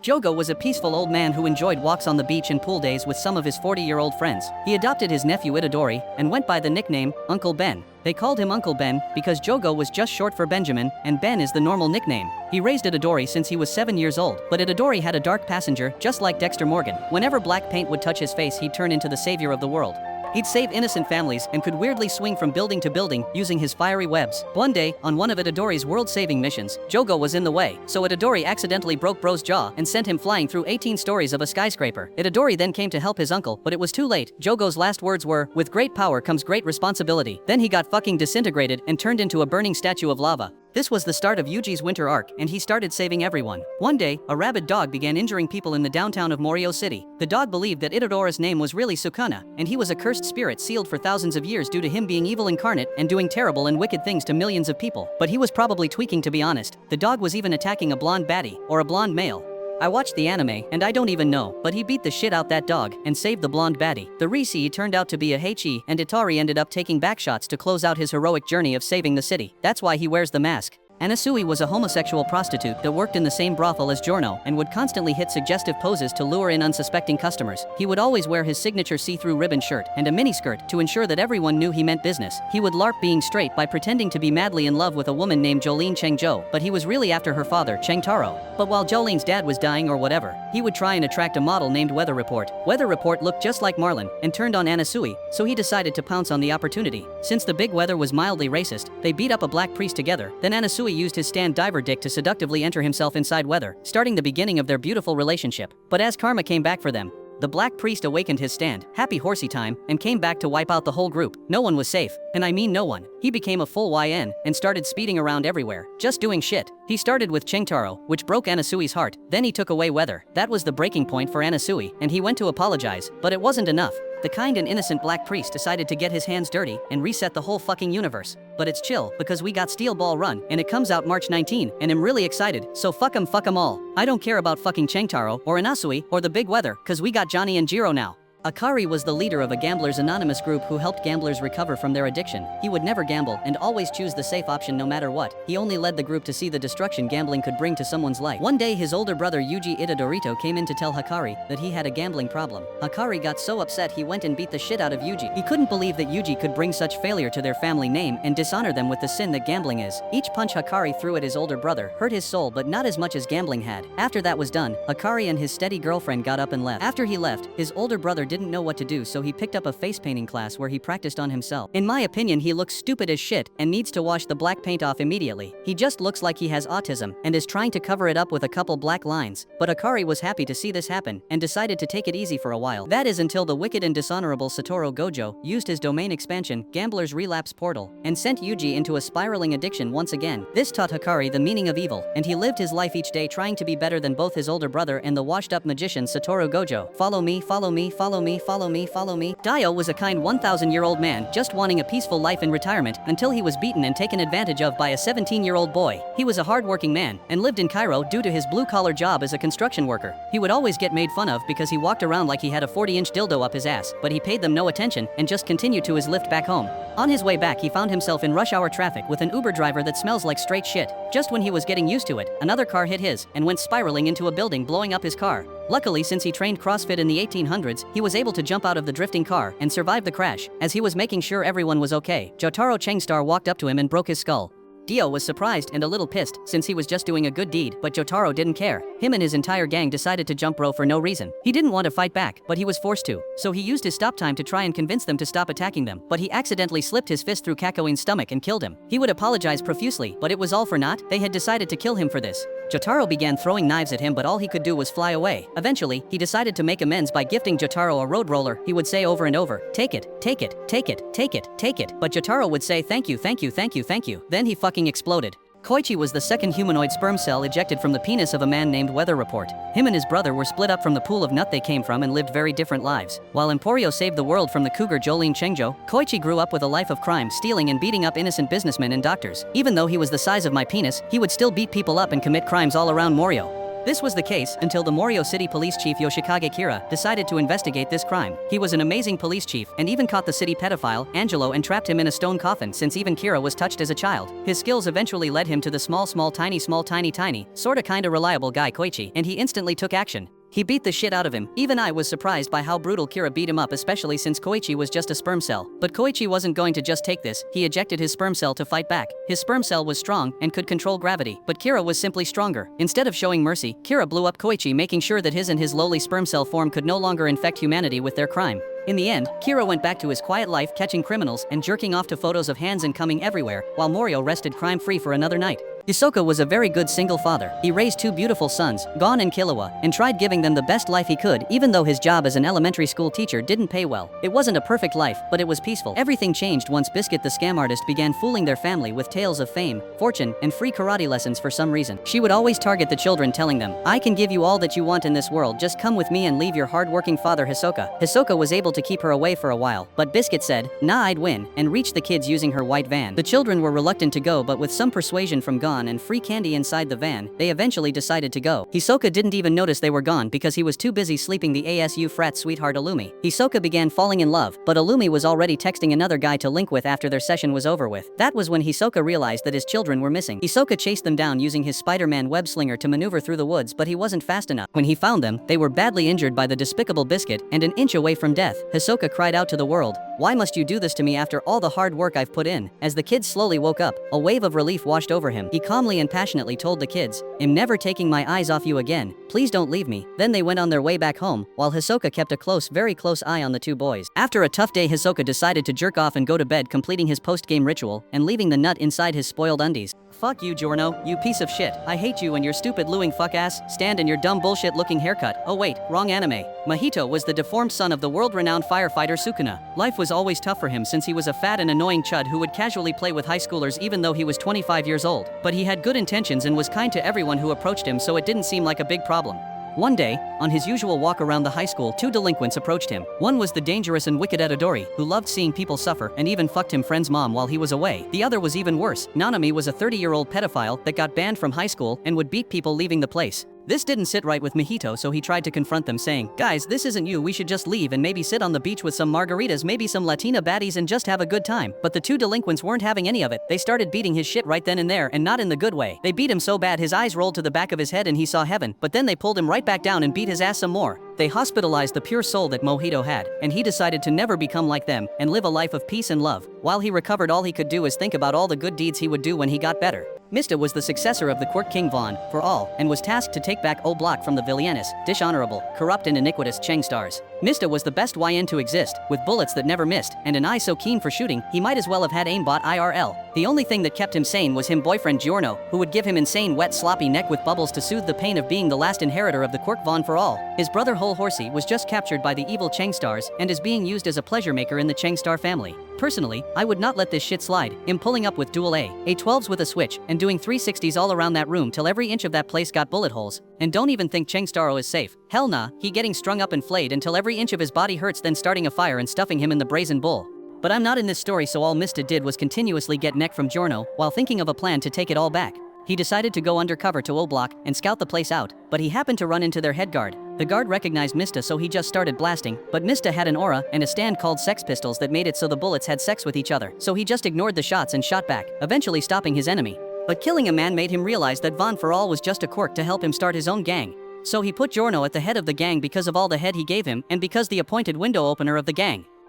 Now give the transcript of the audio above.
Jogo was a peaceful old man who enjoyed walks on the beach and pool days with some of his 40-year-old friends. He adopted his nephew Adidori and went by the nickname Uncle Ben. They called him Uncle Ben because Jogo was just short for Benjamin, and Ben is the normal nickname. He raised Adidori since he was 7 years old, but Adidori had a dark passenger just like Dexter Morgan. Whenever black paint would touch his face, he'd turn into the savior of the world. He'd save innocent families and could weirdly swing from building to building using his fiery webs. One day, on one of Adidori's world-saving missions, Jogo was in the way, so Adidori accidentally broke Bro's jaw and sent him flying through 18 stories of a skyscraper. Adidori then came to help his uncle, but it was too late. Jogo's last words were, "With great power comes great responsibility." Then he got fucking disintegrated and turned into a burning statue of lava. This was the start of Yuji's winter arc, and he started saving everyone. One day, a rabid dog began injuring people in the downtown of Morio City. The dog believed that Itadori's name was really Sukuna, and he was a cursed spirit sealed for thousands of years due to him being evil incarnate and doing terrible and wicked things to millions of people. But he was probably tweaking, to be honest. The dog was even attacking a blonde baddie, or a blonde male. I watched the anime, and I don't even know, but he beat the shit out that dog and saved the blonde baddie. The Risi turned out to be a Heichi, and Itari ended up taking backshots to close out his heroic journey of saving the city. That's why he wears the mask. Anasui was a homosexual prostitute that worked in the same brothel as Giorno and would constantly hit suggestive poses to lure in unsuspecting customers. He would always wear his signature see-through ribbon shirt and a miniskirt to ensure that everyone knew he meant business. He would LARP being straight by pretending to be madly in love with a woman named Jolene Chengzhou, but he was really after her father, Cheng Taro. But while Jolene's dad was dying or whatever, he would try and attract a model named Weather Report. Weather Report looked just like Marlon and turned on Anasui, so he decided to pounce on the opportunity. Since the big Weather was mildly racist, they beat up a black priest together. Then Anasui used his stand diver dick to seductively enter himself inside Weather, starting the beginning of their beautiful relationship. But as karma came back for them, the black priest awakened his stand, happy horsey time, and came back to wipe out the whole group. No one was safe, and I mean no one. He became a full YN and started speeding around everywhere, just doing shit. He started with Chengtaro, which broke Anasui's heart. Then he took away Weather. That was the breaking point for Anasui, and he went to apologize, but it wasn't enough. The kind and innocent black priest decided to get his hands dirty and reset the whole fucking universe. But it's chill, because we got Steel Ball Run, and it comes out March 19, and I'm really excited, so fuck 'em all. I don't care about fucking Chengtaro, or Anasui, or the big Weather, cause we got Johnny and Jiro now. Akari was the leader of a Gamblers Anonymous group who helped gamblers recover from their addiction. He would never gamble and always choose the safe option no matter what. He only led the group to see the destruction gambling could bring to someone's life. One day his older brother Yuji Itadorito came in to tell Hikari that he had a gambling problem. Hikari got so upset he went and beat the shit out of Yuji. He couldn't believe that Yuji could bring such failure to their family name and dishonor them with the sin that gambling is. Each punch Hikari threw at his older brother hurt his soul, but not as much as gambling had. After that was done, Hikari and his steady girlfriend got up and left. After he left, his older brother didn't know what to do, so he picked up a face painting class where he practiced on himself. In my opinion, he looks stupid as shit and needs to wash the black paint off immediately. He just looks like he has autism and is trying to cover it up with a couple black lines. But Akari was happy to see this happen and decided to take it easy for a while. That is until the wicked and dishonorable Satoru Gojo used his domain expansion, Gambler's Relapse Portal, and sent Yuji into a spiraling addiction once again. This taught Hikari the meaning of evil, and he lived his life each day trying to be better than both his older brother and the washed-up magician Satoru Gojo. Follow me, follow me, follow me, follow me, follow me. Dio was a kind 1,000-year-old man just wanting a peaceful life in retirement until he was beaten and taken advantage of by a 17-year-old boy. He was a hard-working man and lived in Cairo due to his blue-collar job as a construction worker. He would always get made fun of because he walked around like he had a 40-inch dildo up his ass, but he paid them no attention and just continued to his lift back home. On his way back, he found himself in rush hour traffic with an Uber driver that smells like straight shit. Just when he was getting used to it, another car hit his and went spiraling into a building, blowing up his car. Luckily, since he trained CrossFit in the 1800s, he was able to jump out of the drifting car and survive the crash. As he was making sure everyone was okay, Jotaro Changstar walked up to him and broke his skull. Dio was surprised and a little pissed since he was just doing a good deed, but Jotaro didn't care. Him and his entire gang decided to jump Bro for no reason. He didn't want to fight back, but he was forced to. So he used his stop time to try and convince them to stop attacking them, but he accidentally slipped his fist through Kakoin's stomach and killed him. He would apologize profusely, but it was all for naught. They had decided to kill him for this. Jotaro began throwing knives at him, but all he could do was fly away. Eventually, he decided to make amends by gifting Jotaro a road roller. He would say over and over, "Take it, take it, take it, take it, take it." But Jotaro would say, "Thank you, thank you, thank you, thank you." Then he fucking exploded. Koichi was the second humanoid sperm cell ejected from the penis of a man named Weather Report. Him and his brother were split up from the pool of nut they came from and lived very different lives. While Emporio saved the world from the cougar Jolene Chengzhou, Koichi grew up with a life of crime, stealing and beating up innocent businessmen and doctors. Even though he was the size of my penis, he would still beat people up and commit crimes all around Morio. This was the case until the Morio City Police Chief Yoshikage Kira decided to investigate this crime. He was an amazing police chief and even caught the city pedophile, Angelo, and trapped him in a stone coffin since even Kira was touched as a child. His skills eventually led him to the small tiny sorta kinda reliable guy Koichi, and he instantly took action. He beat the shit out of him. Even I was surprised by how brutal Kira beat him up, especially since Koichi was just a sperm cell. But Koichi wasn't going to just take this, he ejected his sperm cell to fight back. His sperm cell was strong and could control gravity, but Kira was simply stronger. Instead of showing mercy, Kira blew up Koichi, making sure that his and his lowly sperm cell form could no longer infect humanity with their crime. In the end, Kira went back to his quiet life, catching criminals and jerking off to photos of hands and coming everywhere, while Morio rested crime-free for another night. Hsoka was a very good single father. He raised 2 beautiful sons, Gon and Killua, and tried giving them the best life he could, even though his job as an elementary school teacher didn't pay well. It wasn't a perfect life, but it was peaceful. Everything changed once Biscuit the scam artist began fooling their family with tales of fame, fortune, and free karate lessons for some reason. She would always target the children, telling them, "I can give you all that you want in this world, just come with me and leave your hard-working father Hsoka." Hsoka was able to keep her away for a while, but Biscuit said, "Nah, I'd win," and reached the kids using her white van. The children were reluctant to go, but with some persuasion from Gon and free candy inside the van, they eventually decided to go. Hsoka didn't even notice they were gone because he was too busy sleeping the ASU frat sweetheart Illumi. Hsoka began falling in love, but Illumi was already texting another guy to link with after their session was over with. That was when Hsoka realized that his children were missing. Hsoka chased them down using his Spider-Man web slinger to maneuver through the woods, but he wasn't fast enough. When he found them, they were badly injured by the despicable Biscuit and an inch away from death. Hsoka cried out to the world, "Why must you do this to me after all the hard work I've put in?" As the kids slowly woke up, a wave of relief washed over him. He calmly and passionately told the kids, "I'm never taking my eyes off you again. Please don't leave me." Then they went on their way back home, while Hsoka kept a very close eye on the 2 boys. After a tough day, Hsoka decided to jerk off and go to bed, completing his post-game ritual and leaving the nut inside his spoiled undies. "Fuck you, Giorno, you piece of shit. I hate you and your stupid lewing fuck-ass stand and your dumb bullshit-looking haircut." Oh wait, wrong anime. Mjito was the deformed son of the world-renowned firefighter Sukuna. Life was always tough for him since he was a fat and annoying chud who would casually play with high schoolers even though he was 25 years old. But he had good intentions and was kind to everyone who approached him, so it didn't seem like a big problem. One day, on his usual walk around the high school, 2 delinquents approached him. One was the dangerous and wicked Adidori, who loved seeing people suffer and even fucked him friend's mom while he was away. The other was even worse. Nanami was a 30-year-old pedophile that got banned from high school and would beat people leaving the place. This didn't sit right with Mjito, so he tried to confront them, saying, "Guys, this isn't you, we should just leave and maybe sit on the beach with some margaritas, maybe some Latina baddies, and just have a good time." But the 2 delinquents weren't having any of it. They started beating his shit right then and there, and not in the good way. They beat him so bad his eyes rolled to the back of his head and he saw heaven, but then they pulled him right back down and beat his ass some more. They hospitalized the pure soul that Mjito had, and he decided to never become like them and live a life of peace and love. While he recovered, all he could do was think about all the good deeds he would do when he got better. Mista was the successor of the quirk king Vaughn, for all, and was tasked to take back O Block from the villainous, dishonorable, corrupt and iniquitous Cheng stars. Mista was the best YN to exist, with bullets that never missed, and an eye so keen for shooting, he might as well have had aimbot IRL. The only thing that kept him sane was him boyfriend Giorno, who would give him insane wet sloppy neck with bubbles to soothe the pain of being the last inheritor of the quirk Vaughn for all. His brother Whole Horsey was just captured by the evil Cheng stars and is being used as a pleasure maker in the Cheng star family. Personally, I would not let this shit slide. Him pulling up with dual A12s with a switch and doing 360s all around that room till every inch of that place got bullet holes. And don't even think Cheng Staro is safe. Hell nah, he getting strung up and flayed until every inch of his body hurts, then starting a fire and stuffing him in the brazen bull. But I'm not in this story, so all Mista did was continuously get neck from Giorno while thinking of a plan to take it all back. He decided to go undercover to O Block and scout the place out, but he happened to run into their head guard. The guard recognized Mista, so he just started blasting, but Mista had an aura and a stand called Sex Pistols that made it so the bullets had sex with each other, so he just ignored the shots and shot back, eventually stopping his enemy. But killing a man made him realize that Vaughn for all was just a quirk to help him start his own gang. So he put Giorno at the head of the gang because of all the head he gave him and because the appointed window opener of the gang.